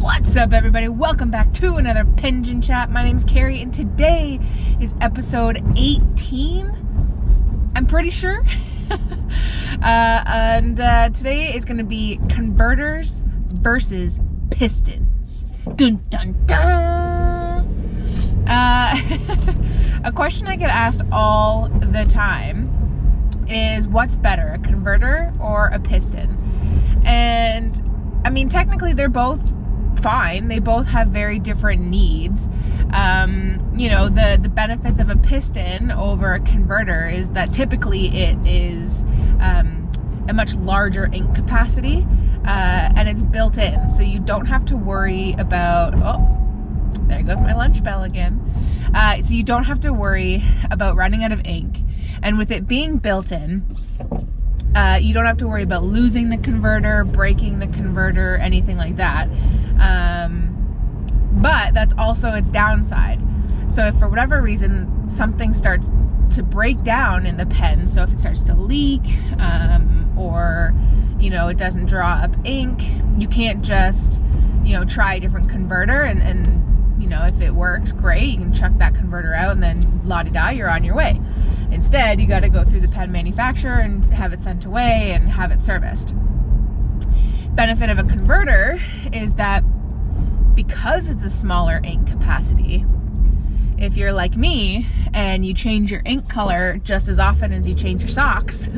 What's up, everybody? Welcome back to another Pengine Chat. My name's Carrie, and today is episode 18. I'm pretty sure. Today is going to be converters versus pistons. Dun dun dun. A question I get asked all the time is, what's better, a converter or a piston? And I mean, technically they're both fine. They both have very different needs. The benefits of a piston over a converter is that typically it is a much larger ink capacity, and it's built in, so you don't have to worry about, there goes my lunch bell again. So you don't have to worry about running out of ink, and with it being built in, you don't have to worry about losing the converter, breaking the converter, anything like that. But that's also its downside. So if for whatever reason something starts to break down in the pen, so if it starts to leak, or it doesn't draw up ink, you can't just try a different converter and if it works, great, you can chuck that converter out and then la-di-da, you're on your way. Instead, you got to go through the pen manufacturer and have it sent away and have it serviced. Benefit of a converter is that because it's a smaller ink capacity, if you're like me and you change your ink color just as often as you change your socks, you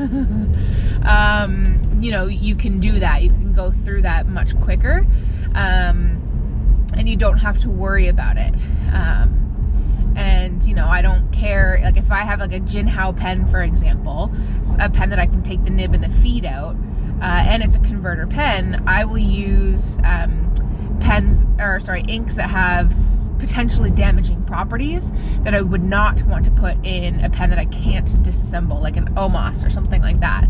can do that. You can go through that much quicker, and you don't have to worry about it. I don't care, like if I have like a Jinhao pen, for example, a pen that I can take the nib and the feed out, and it's a converter pen, I will use inks that have potentially damaging properties that I would not want to put in a pen that I can't disassemble, like an Omos or something like that.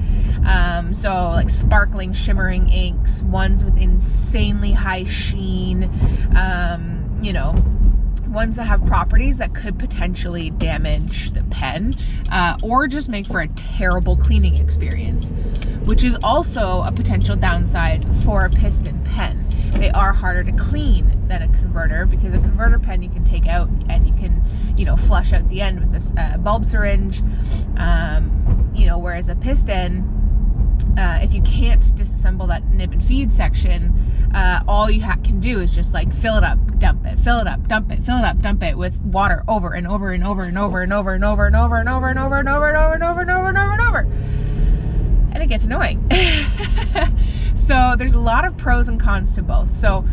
So like sparkling, shimmering inks, ones with insanely high sheen, ones that have properties that could potentially damage the pen, or just make for a terrible cleaning experience, which is also a potential downside for a piston pen. They are harder to clean than a converter, because a converter pen you can take out and you can, flush out the end with this bulb syringe, whereas a piston, if you can't disassemble that nib and feed section, all you can do is just like fill it up, dump it, fill it up, dump it, fill it up, dump it with water over and over and over and over and over and over and over and over and over and over and over and over and over and over and over. And it gets annoying. So there's a lot of pros and cons to both. So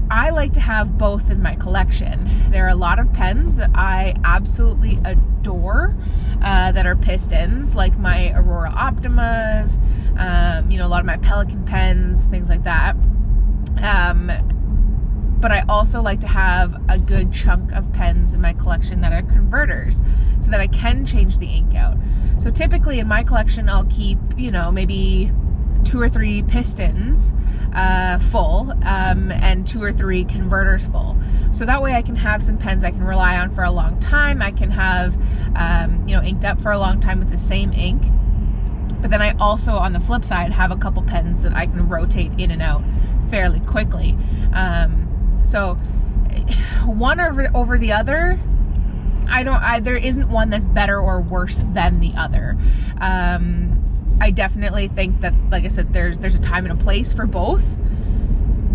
I like to have both in my collection. There are a lot of pens that I absolutely adore that are pistons, like my Aurora Optimas, a lot of my Pelican pens, things like that. But I also like to have a good chunk of pens in my collection that are converters, so that I can change the ink out. So typically in my collection, I'll keep, maybe 2 or 3 pistons full, and 2 or 3 converters full. So that way I can have some pens I can rely on for a long time. I can have, inked up for a long time with the same ink. But then I also, on the flip side, have a couple pens that I can rotate in and out fairly quickly. So one over the other, there isn't one that's better or worse than the other. I definitely think that, like I said, there's a time and a place for both.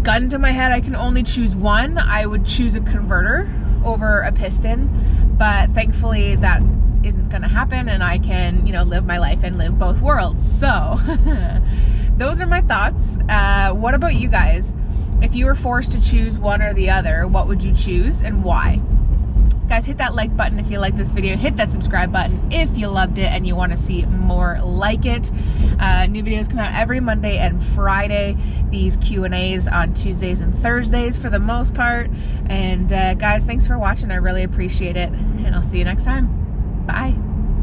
Gun to my head, I can only choose one. I would choose a converter over a piston, but thankfully that isn't going to happen, and I can, live my life and live both worlds. So those are my thoughts. What about you guys? If you were forced to choose one or the other, what would you choose and why? Guys, hit that like button if you like this video. Hit that subscribe button if you loved it and you want to see more like it. New videos come out every Monday and Friday. These Q&As on Tuesdays and Thursdays for the most part. And guys, thanks for watching. I really appreciate it. And I'll see you next time. Bye.